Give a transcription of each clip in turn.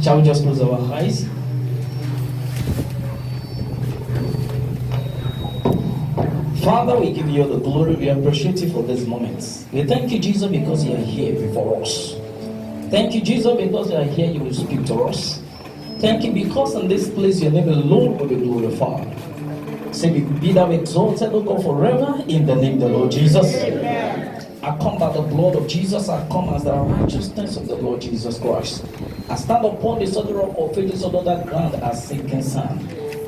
Shall we just close our eyes? Father, we give you the glory. We appreciate you for this moment. We thank you, Jesus, because you are here before us. Thank you, Jesus, because you are here, you will speak to us. Thank you because in this place your name alone will be glorified. Say, be thou exalted, O God, forever in the name of the Lord Jesus. Amen. I come by the blood of Jesus. I come as the righteousness of the Lord Jesus Christ. I stand upon the solid rock of ages under that ground as sinking sand.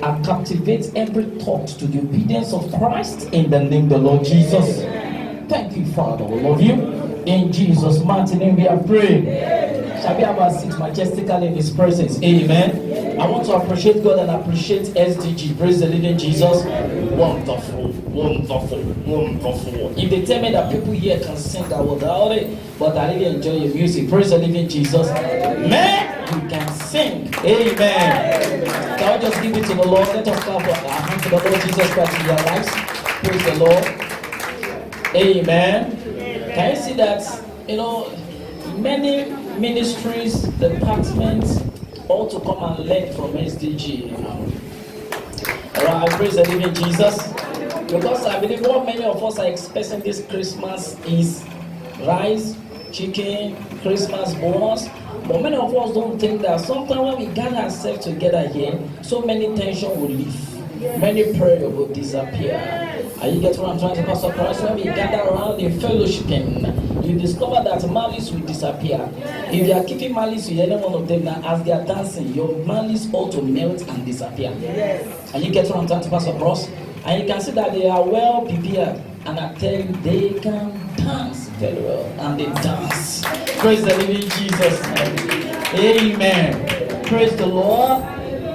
I captivate every thought to the obedience of Christ in the name of the Lord Jesus. Thank you, Father. We love you. In Jesus' mighty name we have prayed. Shall we have our seat majestically in His presence? Amen. I want to appreciate God and appreciate SDG. Praise the living Jesus. Wonderful, wonderful, wonderful. If they tell me that people here can sing, I will doubt it, but I really enjoy your music. Praise the living Jesus. Man, you can sing. Amen. Can I just give it to the Lord? Let us clap our hands to the Lord Jesus Christ in your lives. Praise the Lord. Amen. Can you see that? You know, many ministries, departments ought to come and learn from SDG. Alright, I praise the living Jesus. Because I believe what many of us are expecting this Christmas is rice, chicken, Christmas bonus. But many of us don't think that sometimes when we gather ourselves together here, so many tension will leave. Many prayer will disappear. Are you getting what I'm trying to Pastor Christ? When we gather around in fellowshipping, you discover that malice will disappear. If you are keeping malice with any one of them now, as they are dancing, your malice ought to melt and disappear. Yes. And you get what I'm trying to pass across? And you can see that they are well prepared. And I tell you, they can dance very well. And they dance. Praise the living Jesus. Amen. Praise the Lord.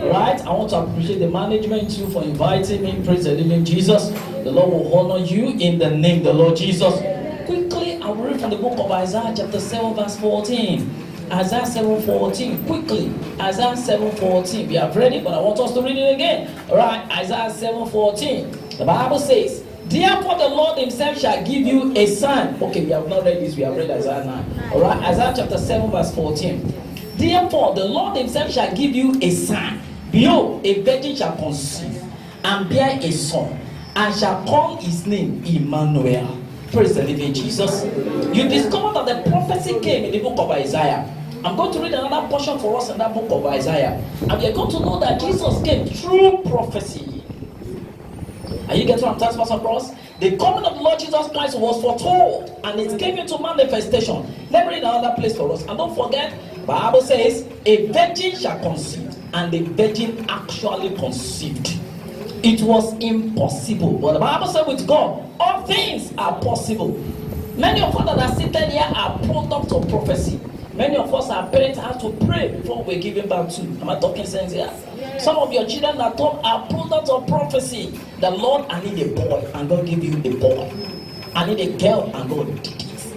Right? I want to appreciate the management too for inviting me. Praise the living Jesus. The Lord will honor you in the name of the Lord Jesus. Quickly, I will read from the book of Isaiah chapter 7 verse 14. Isaiah 7:14. Quickly. Isaiah 7:14. We have read it, but I want us to read it again. Alright, Isaiah 7:14. The Bible says, therefore the Lord himself shall give you a sign. Okay, we have not read this, we have read Isaiah 9. Alright, Isaiah chapter 7 verse 14. Therefore the Lord himself shall give you a sign. Behold, a virgin shall conceive and bear a son, and shall call his name Emmanuel. Praise the living Jesus. You discover that the prophecy came in the book of Isaiah. I'm going to read another portion for us in that book of Isaiah. And we're going to know that Jesus came through prophecy. Are you getting what I'm talking about across? The coming of the Lord Jesus Christ was foretold, and it came into manifestation. Let me read another place for us. And don't forget, the Bible says, a virgin shall conceive. And the virgin actually conceived. It was impossible. But the Bible said with God, all things are possible. Many of us that are seated here are products of prophecy. Many of us are parents have to pray before we're giving back to. Am I talking sense here? Some of your children at home are products of prophecy. The Lord, I need a boy, and God give you a boy. I need a girl, and God did it.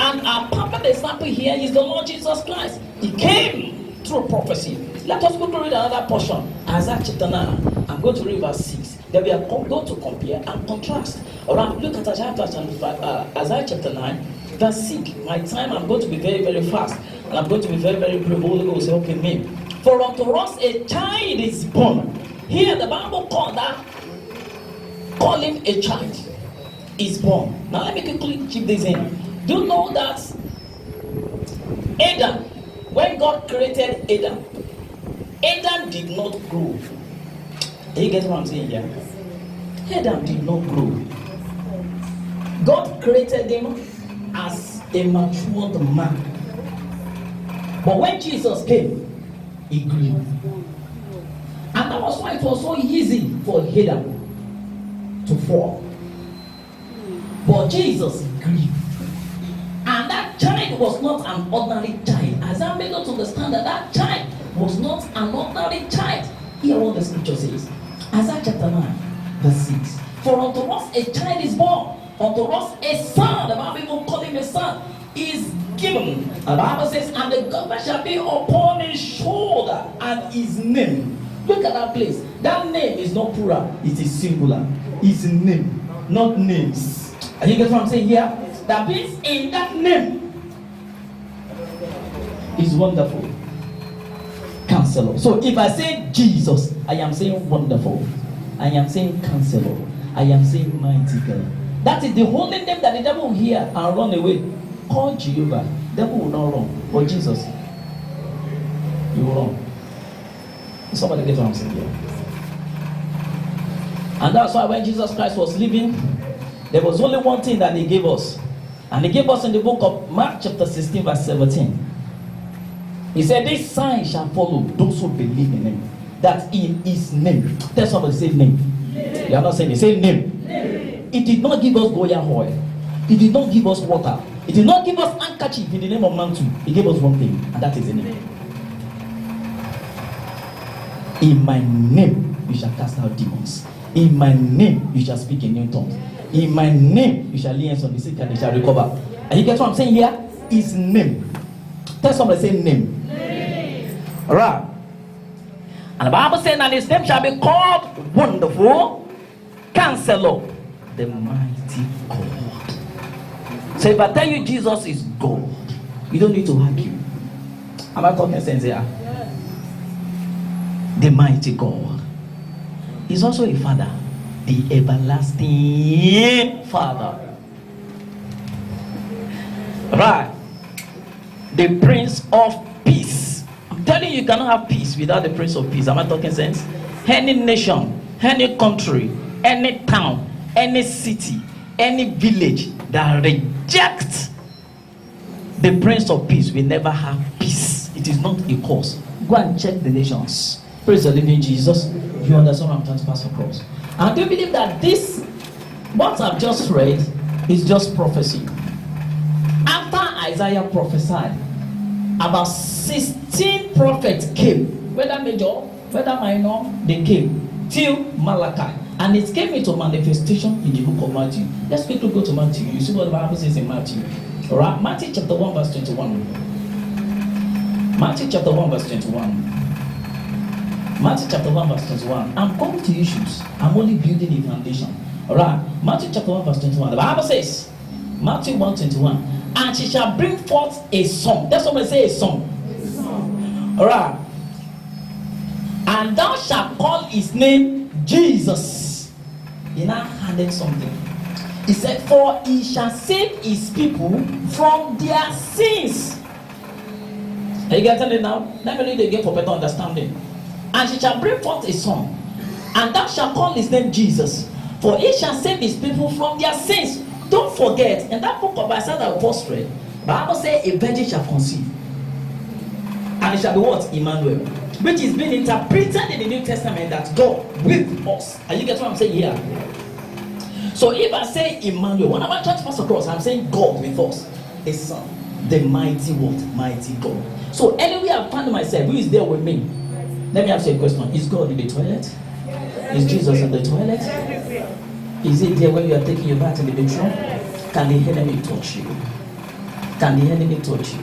And our perfect example here is the Lord Jesus Christ. He came through prophecy. Let us go to read another portion. Isaiah chapter 9. I'm going to read verse 6. Then we are going to compare and contrast. Alright, look at Isaiah chapter 9, verse 6. My time, I'm going to be very, very fast. And I'm going to be very, very brief. Holy Ghost, help me. For unto us a child is born. Here the Bible call him a child is born. Now let me quickly keep this in. Do you know that Adam, when God created Adam, Adam did not grow. Do you get what I'm saying here? Adam did not grow. God created him as a matured man. But when Jesus came, he grew. And that was why it was so easy for Adam to fall. But Jesus grew. And that child was not an ordinary child. As I made us understand that that child was not an ordinary child. Hear what the scripture says. Isaiah chapter 9, verse 6. For unto us a child is born, unto us a son, the Bible even call him a son, is given. The Bible says, and the government shall be upon his shoulder, and his name. Look at that place. That name is not plural, it is singular. It's a name, not names. Are you get what I'm saying here? That means in that name is wonderful. Counselor. So if I say Jesus, I am saying wonderful. I am saying Counselor. I am saying mighty God. That is the only name that the devil will hear and run away. Call Jehovah. The devil will not run. But Jesus, you will run. Somebody get what I'm saying here. And that's why when Jesus Christ was living, there was only one thing that he gave us. And he gave us in the book of Mark chapter 16 verse 17. He said, this sign shall follow those who believe in him. That in his name. Tell somebody, say name. You are not saying it. Say name. It did not give us Goya oil. It did not give us water. It did not give us handkerchief in the name of Mantu. He gave us one thing, and that is the name. In my name you shall cast out demons. In my name you shall speak in new tongues. In my name you shall lay hands on the sick and they shall recover. And you get what I'm saying here? His name. Tell somebody, say name. Alright. And the Bible says, and his name shall be called Wonderful Counselor, the Mighty God. So if I tell you Jesus is God, you don't need to argue. Am I talking sense here? Yes. The Mighty God. He's also a Father, the everlasting Father. Right. The Prince of Peace. I'm telling you, you cannot have peace without the Prince of Peace. Am I talking sense? Any nation, any country, any town, any city, any village that rejects the Prince of Peace will never have peace. It is not a cause. Go and check the nations. Praise the living Jesus. You understand what I'm trying to pass across? And do you believe that this, what I've just read, is just prophecy? After Isaiah prophesied, about 16 prophets came, whether major, whether minor, they came till Malachi, and it came into manifestation in the book of Matthew. Let's quickly go to Matthew. You see what the Bible says in Matthew. All right, Matthew chapter 1 verse 21. Matthew chapter 1 verse 21. Matthew chapter 1 verse 21. I'm going to issues. I'm only building a foundation. All right, Matthew chapter 1 verse 21. The Bible says, Matthew 1:21. And she shall bring forth a son. That's what I say, a son. All right. And thou shalt call his name Jesus. He now added something. He said, for he shall save his people from their sins. Are you getting it now? Let me read it again for better understanding. And she shall bring forth a son, and thou shalt call his name Jesus, for he shall save his people from their sins. Don't forget, in that book of Isaiah that we first read, the Bible says a virgin shall conceive, and it shall be what? Emmanuel, which is being interpreted in the New Testament that God with us. Are you getting what I'm saying here? So if I say Emmanuel, when I'm trying to pass across, I'm saying God with us, a son, the mighty what? Mighty God. So anywhere I find myself, who is there with me? Let me ask you a question. Is God in the toilet? Is Jesus in the toilet? Is it there when you are taking your bath in the bedroom? Can the enemy touch you? Can the enemy touch you?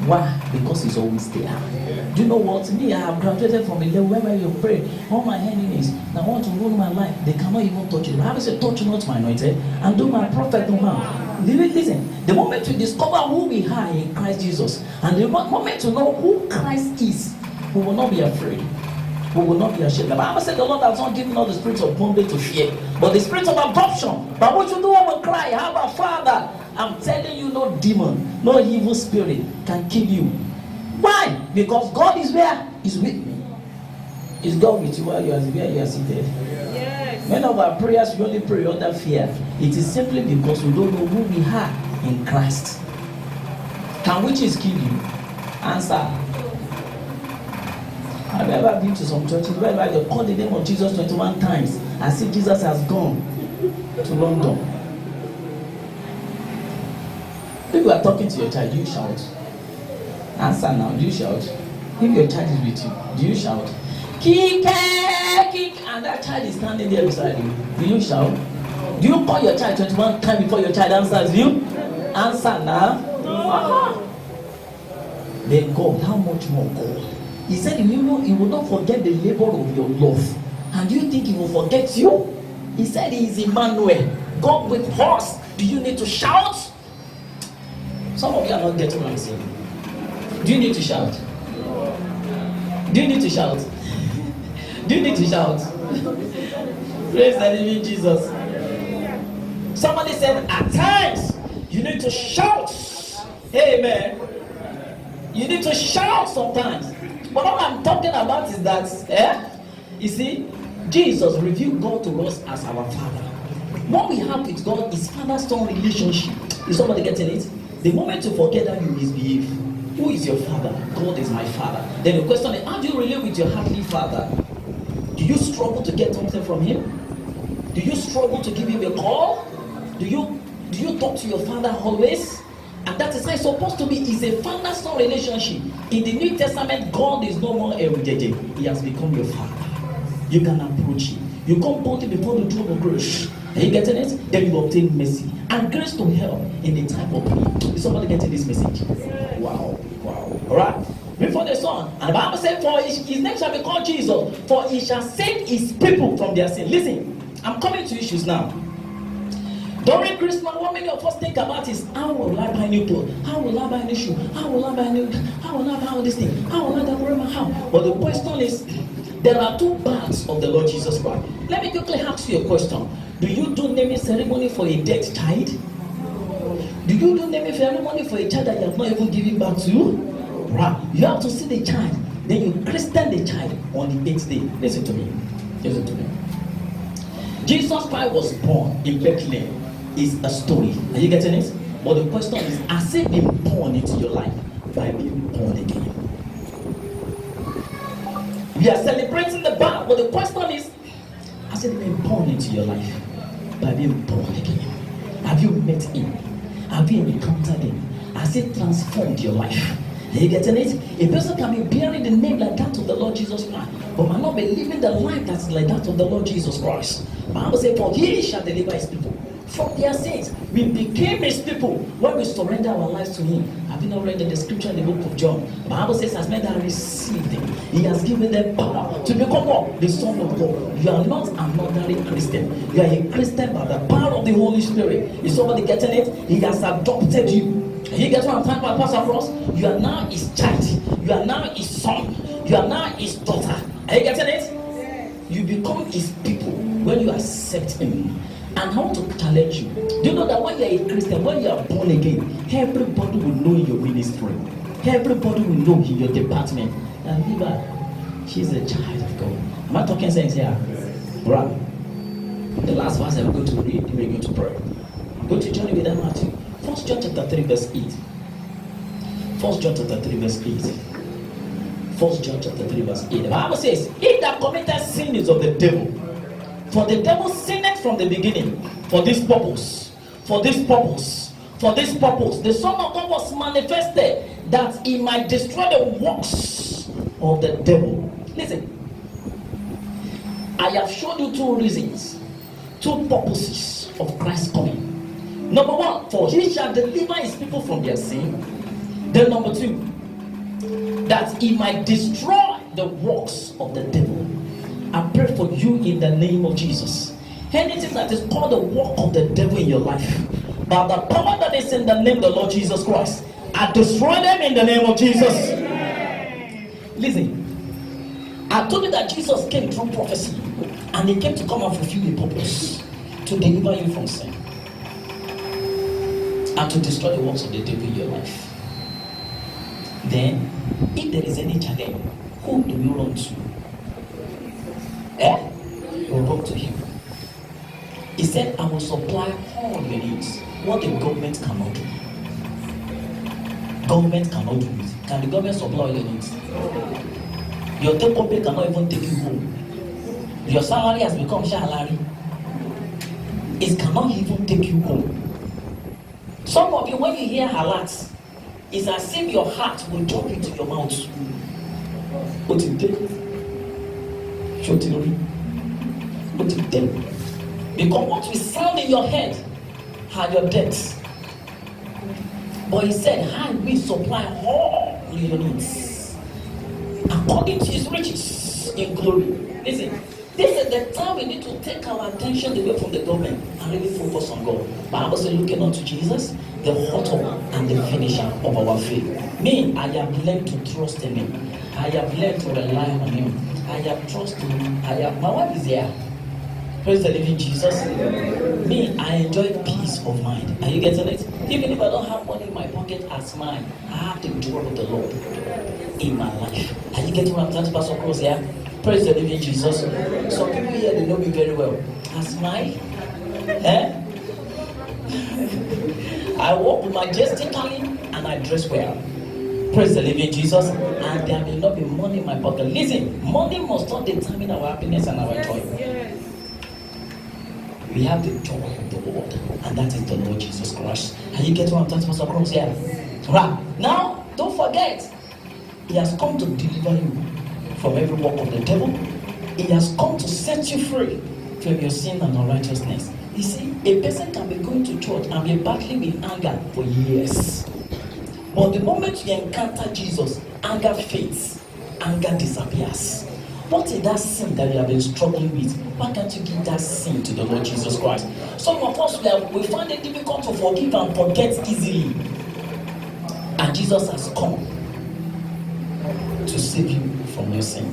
Why? Because he's always there. Do you know what? Me, I have graduated from a level where you pray. All my enemies that want to ruin my life, they cannot even touch you. The Bible said, touch not my anointed, and do my prophet no harm. Listen, the moment we discover who we are in Christ Jesus, and the moment to know who Christ is, we will not be afraid. We will not be ashamed. The Bible said the Lord has not given us the spirit of bondage to fear, but the spirit of adoption. But what you do when we cry, Abba Father, I'm telling you, no demon, no evil spirit can kill you. Why? Because God is where? He's with me. Is God with you while you are seated? Yes. Many of our prayers, we only pray under fear. It is simply because we don't know who we are in Christ. Can witches kill you? Answer. Have you ever been to some churches where they call the name of Jesus 21 times as if Jesus has gone to London? If you are talking to your child, do you shout? Answer now, do you shout? If your child is with you, do you shout? Kick, kick, and that child is standing there beside you. Do you shout? Do you call your child 21 times before your child answers you? Answer now. Uh-huh. Then God, how much more God? He said he will not forget the labor of your love. And do you think he will forget you? He said he is Emmanuel, God with us. Do you need to shout? Some of you are not getting what I'm saying. Do you need to shout? Do you need to shout? Do you need to shout? Praise the living Jesus. Somebody said, at times, you need to shout. Amen. You need to shout sometimes. But what I'm talking about is that, you see, Jesus revealed God to us as our Father. What we have with God is father-son relationship. Is somebody getting it? The moment you forget that, you misbehave. Who is your father? God is my father. Then the question is, how do you relate with your heavenly Father? Do you struggle to get something from him? Do you struggle to give him a call? Do you talk to your father always? And that is how it's supposed to be. It's a father-son relationship. In the New Testament, God is no more a JJ. He has become your father. You can approach him. You come boldly before the throne of grace. Are you getting it? Then you obtain mercy and grace to help in the time of need. Is somebody getting this message? Wow. Alright? Before the Son. And the Bible said, for his name shall be called Jesus, for he shall save his people from their sin. Listen, I'm coming to issues now. During Christmas, what many of us think about is, how will I buy new clothes? How will I buy a new shoe? How will I buy all this thing? How will I decorate my house? But the question is, there are two parts of the Lord Jesus Christ. Let me quickly ask you a question. Do you do naming ceremony for a dead child? Do you do naming ceremony for a child that you have not even given birth to? Right. You have to see the child. Then you christen the child on the 8th day. Listen to me. Jesus Christ was born in Bethlehem. Is a story. Are you getting it? But the question is, has he been born into your life by being born again? We are celebrating the birth, but the question is, has he been born into your life by being born again? Have you met him? Have you encountered him? Has he transformed your life? Are you getting it? A person can be bearing the name like that of the Lord Jesus Christ, but might not be living the life that's like that of the Lord Jesus Christ. The Bible says, for he shall deliver his people from their sins. We became his people when we surrender our lives to him. Have you not read the scripture in the book of John? The Bible says, as men that received him, he has given them power to become what? The Son of God. You are not an ordinary Christian. You are a Christian by the power of the Holy Spirit. Is somebody getting it? He has adopted you. You get what I'm talking about, Pastor Ross? You are now his child. You are now his son. You are now his daughter. Are you getting it? You become his people when you accept him. And I want to challenge you. Do you know that when you are a Christian, when you are born again, everybody will know in your ministry. Everybody will know in your department. And Viva, she's a child of God. Am I talking sense here? Right. The last verse I'm going to read, we're going to pray. Go to John with Matthew. 1 John chapter 3 verse 8. 1 John chapter 3 verse 8. 1 John chapter 3 verse 8. The Bible says, he that committeth sin is of the devil. For the devil sinned from the beginning. For this purpose, the Son of God was manifested that he might destroy the works of the devil. Listen, I have shown you two reasons, two purposes of Christ's coming. Number one, for he shall deliver his people from their sin. Then number two, that he might destroy the works of the devil. I pray for you in the name of Jesus. Anything that is called the work of the devil in your life, by the power that is in the name of the Lord Jesus Christ, I destroy them in the name of Jesus. Listen, I told you that Jesus came through prophecy, and he came to come and fulfill the purpose, to deliver you from sin, and to destroy the works of the devil in your life. Then, if there is any challenge, who do you run to? You run to him. He said, I will supply all your needs. What the government cannot do. Government cannot do it. Can the government supply all your needs? Your tech company cannot even take you home. Your salary has become salary. It cannot even take you home. Some of you, when you hear alerts, it's as if your heart will jump into your mouth. What you did? What you did? Because what will sound in your head are your debts. But he said, I will supply all your needs according to his riches in glory. Listen, this is the time we need to take our attention away from the government and really focus on God. The Bible says, looking unto Jesus, the author and the finisher of our faith. Me, I have learned to trust in him. I have learned to rely on him. I have trusted him. My wife is here. Praise the living Jesus. Me, I enjoy peace of mind. Are you getting it? Even if I don't have money in my pocket as mine, I have the joy of the Lord in my life. Are you getting what I'm trying to pass across here? Praise the living Jesus. Some people here, they know me very well. As mine, I walk majestically and I dress well. Praise the living Jesus. And there may not be money in my pocket. Listen, money must not determine our happiness and our joy. Yes. We have the joy of the Lord, and that is the Lord Jesus Christ. Are you getting what I'm talking about across here? Right. Now, don't forget, He has come to deliver you from every work of the devil. He has come to set you free from your sin and unrighteousness. You see, a person can be going to church and be battling with anger for years. But the moment you encounter Jesus, anger fades, anger disappears. What is that sin that you have been struggling with? Why can't you give that sin to the Lord Jesus Christ? Some of us, we find it difficult to forgive and forget easily. And Jesus has come to save you from your sin.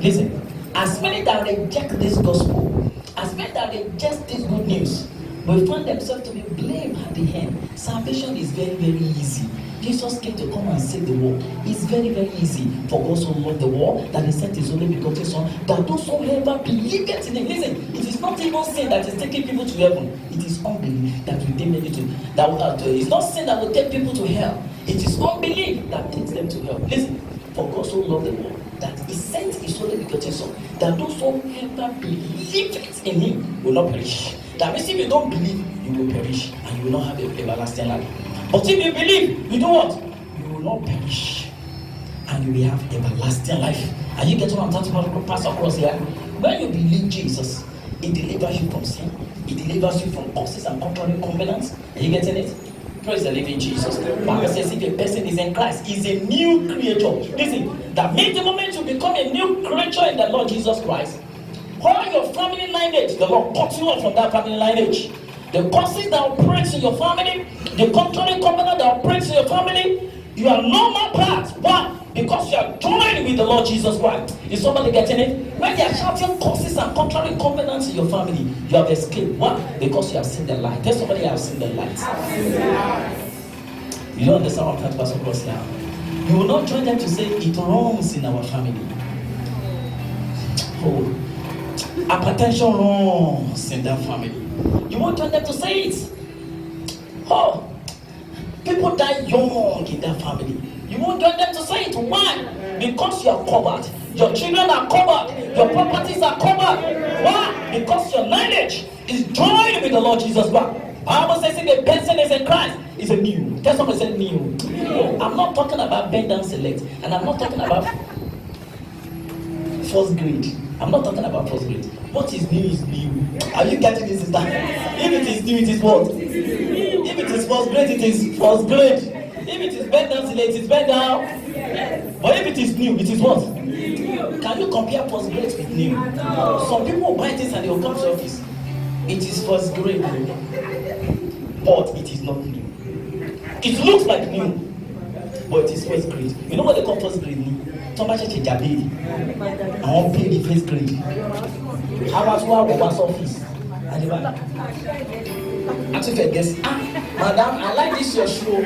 Listen, as many that reject this gospel, as many that reject this good news, will find themselves to be blamed at the end. Salvation is very, very easy. Jesus came to come and save the world. It's very, very easy for God so loved the world that He sent His only begotten Son, that whosoever believeth in Him. Listen, it is not even sin that is taking people to heaven. It is unbelief that will take many to that. It's not sin that will take people to hell. It is unbelief that takes them to hell. Listen, for God so loved the world that He sent His only begotten Son, that whosoever believeth in Him will not perish. That means if you don't believe, you will perish and you will not have an everlasting life. But if you believe, you do what? You will not perish and you will have everlasting life. Are you getting what I'm talking about? Pass across here. When you believe Jesus, He delivers you from sin. He delivers you from curses and contrary covenants. Are you getting it? Praise the living Jesus. The Bible says if a person is in Christ, he's a new creature. Listen, that means the moment you become a new creature in the Lord Jesus Christ, all your family lineage, the Lord cuts you off from that family lineage. The curses that operates in your family, the contrary covenant that operates in your family, you are no more part. Why? Because you are joined with the Lord Jesus Christ. Is somebody getting it? When they are shouting curses and contrary covenants in your family, you have escaped. Why? Because you have seen the light. Tell somebody, I have seen the light. You don't understand what I'm trying to pass across now. You will not join them to say it runs in our family. Oh, hypertension runs in that family. You won't join them to say it. Oh, people die young in that family. You won't join them to say it. Why? Because you are covered. Your children are covered. Your properties are covered. Why? Because your lineage is joined with the Lord Jesus Christ. Bible says if a person is in Christ, is a new. Tell somebody, say new. I'm not talking about bend down select, and I'm not talking about first grade. I'm not talking about first grade. What is new is new. Are you getting this? If it is new, it is what? If it is first grade, it is first grade. If it is bend down select, it is bend down. But if it is new, it is what? Can you compare first grade with new? Some people will buy this and they will come to office. It is first grade, but it is not new. It looks like new, but it is first grade. You know what they call first grade new? Somebody change their baby. I won't pay the first grade. How much more of our office? Actually, guess. Madam, I like this your show.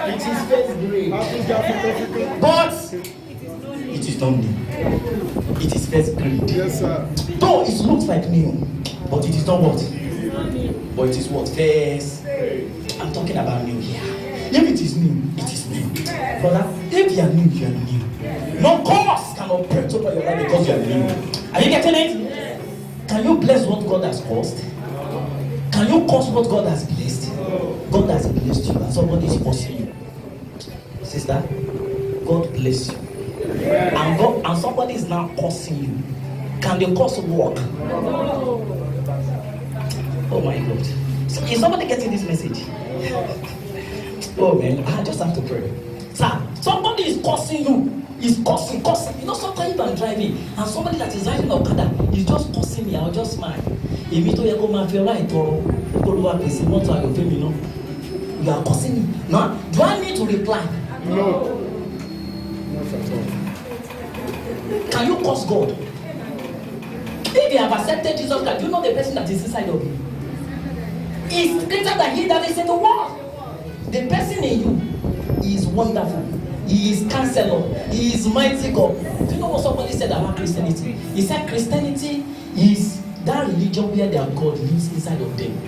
It is first grade, but it is not new. It is first grade. Yes, sir. Though it looks like new, but it is not what? But it is what? First. I'm talking about new here. If it is new, it is new. Brother, if you are new, you are new. No cause can operate over your life because you are new. Are you getting it? Can you bless what God has caused? Can you cause what God has blessed? God has blessed you and somebody is cursing you. Sister, God bless you. And somebody is now cursing you. Can the curse work? Oh my God. So is somebody getting this message? Oh man, I just have to pray. Sir, somebody is cursing you. He's cursing. You know, sometimes I'm driving and somebody that is driving Okada is just cursing me. I'll just smile. If you don't go my feel right or go to work, you want to have your family, you know. You are cursing me. No? Do I need to reply? No. Not at all. Can you curse God? If you have accepted Jesus Christ, do you know the person that is inside of you is greater than he that is in the world? The person in you is wonderful. He is counselor. He is mighty God. Do you know what somebody said about Christianity? He said Christianity is that religion where their God lives inside of them.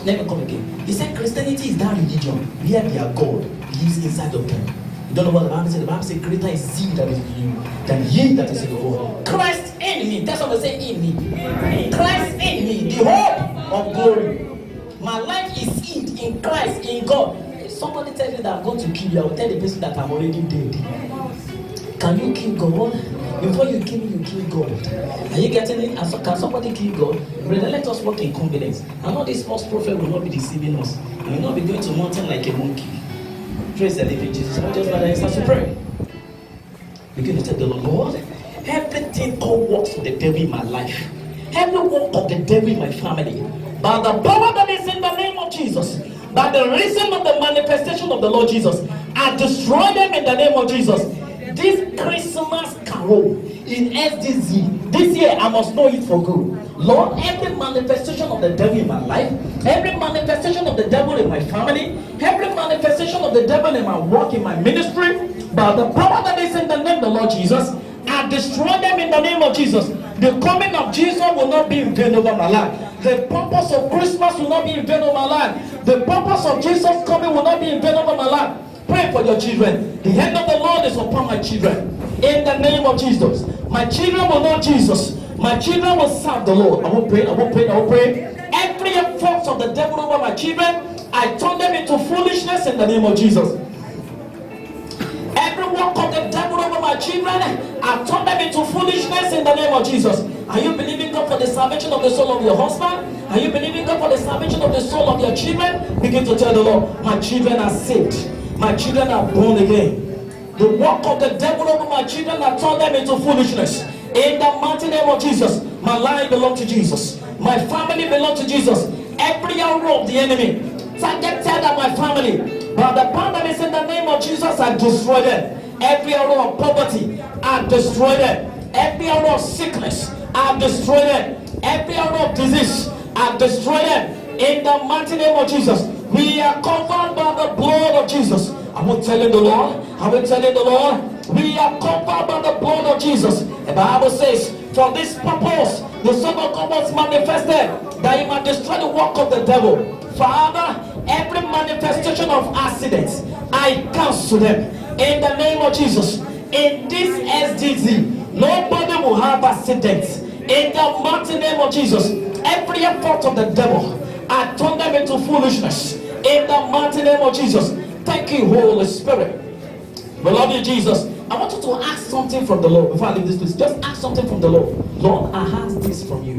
Let me come again. He said Christianity is that religion where their God lives inside of them. You don't know what the Bible says? The Bible says greater is he that is in you than he that is in the world. Christ in me. That's what they say, in me. Christ in me. The hope of glory. My life is hid in Christ, in God. If somebody tells you that I'm going to kill you, I will tell the person that I'm already dead. Can you kill God? Before you kill me, you kill God. Are you getting it? Can somebody kill God? Brother, let us walk in confidence. I know this false prophet will not be deceiving us. We will not be going to mountain like a monkey. Praise the living Jesus. I just rather start to pray. Begin to tell the Lord, everything called works of the devil in my life, every work of the devil in my family, by the power that is in the name of Jesus, by the reason of the manifestation of the Lord Jesus, I destroy them in the name of Jesus. This Christmas carol in SDZ, this year I must know it for good. Lord, every manifestation of the devil in my life, every manifestation of the devil in my family, every manifestation of the devil in my work, in my ministry, by the power that is in the name of the Lord Jesus, I destroy them in the name of Jesus. The coming of Jesus will not be in vain over my life. The purpose of Christmas will not be in vain over my life. The purpose of Jesus coming will not be in vain over my life. Pray for your children. The hand of the Lord is upon my children. In the name of Jesus. My children will know Jesus. My children will serve the Lord. I will pray, I will pray, I will pray. Every effort of the devil over my children, I turn them into foolishness in the name of Jesus. Every work of the devil over my children, I turn them into foolishness in the name of Jesus. Are you believing God for the salvation of the soul of your husband? Are you believing God for the salvation of the soul of your children? Begin to tell the Lord, my children are saved. My children are born again. The work of the devil over my children, I turn them into foolishness. In the mighty name of Jesus, my life belongs to Jesus. My family belongs to Jesus. Every arrow of the enemy targeted at my family, by the power that is in the name of Jesus, I destroy them. Every arrow of poverty, I destroy them. Every arrow of sickness, I destroy them. Every arrow of disease, I destroy them. In the mighty name of Jesus, we are covered by the blood of Jesus. I will tell you the Lord. I will tell you the Lord. We are covered by the blood of Jesus. The Bible says, for this purpose, the Son of God was manifested, that he might destroy the work of the devil. Father, every manifestation of accidents, I cancel them in the name of Jesus. In this SDZ, nobody will have accidents. In the mighty name of Jesus, every effort of the devil, I turn them into foolishness. In the mighty name of Jesus. Thank you, Holy Spirit. We love you, Jesus. I want you to ask something from the Lord before I leave this place. Just ask something from the Lord. Lord, I ask this from you,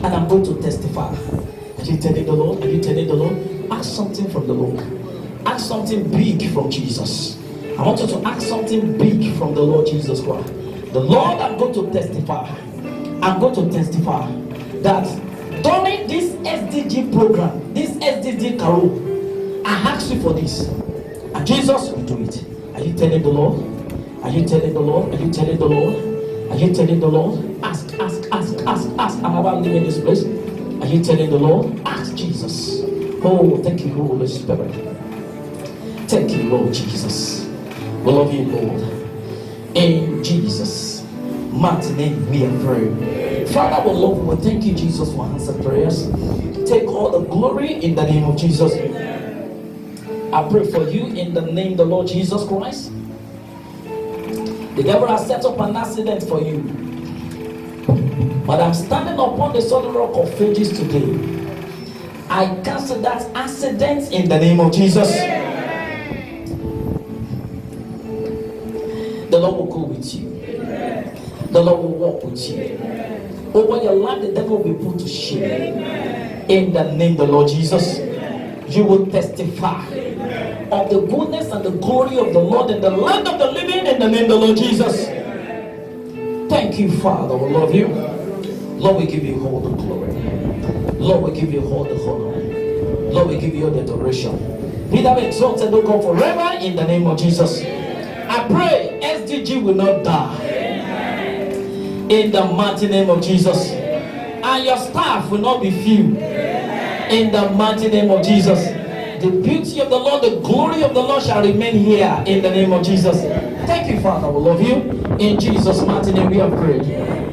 and I'm going to testify. Are you telling the Lord? Are you telling the Lord? Ask something from the Lord. Ask something big from Jesus. I want you to ask something big from the Lord Jesus Christ. The Lord, I'm going to testify. I'm going to testify that during this SDG program, this SDG carol, I asked you for this, and Jesus will do it. Are you telling the Lord? Are you telling the Lord? Are you telling the Lord? Are you telling the Lord? Ask, ask, ask, ask, ask. I'm about leaving this place. Are you telling the Lord? Ask Jesus. Oh, thank you, Holy Spirit. Thank you, Lord Jesus. We love you, Lord. In Jesus' mighty name we are praying. Father, we love you. We thank you, Jesus, for answered prayers. Take all the glory in the name of Jesus. I pray for you in the name of the Lord Jesus Christ. The devil has set up an accident for you, but I'm standing upon the solid rock of ages today. I cancel that accident in the name of Jesus. The Lord will go with you. The Lord will walk with you. Over your life, the devil will be put to shame. In the name of the Lord Jesus, you will testify of the goodness and the glory of the Lord in the land of the living in the name of the Lord Jesus. Thank you, Father. We love you. Lord, we give you all the glory. Lord, we give you all the honor. Lord, we give you all the adoration. Be thou exalted, O God, forever in the name of Jesus. I pray SDG will not die. In the mighty name of Jesus. And your staff will not be few. In the mighty name of Jesus. The beauty of the Lord, the glory of the Lord shall remain here in the name of Jesus. Thank you, Father. We love you. In Jesus' mighty name we have prayed.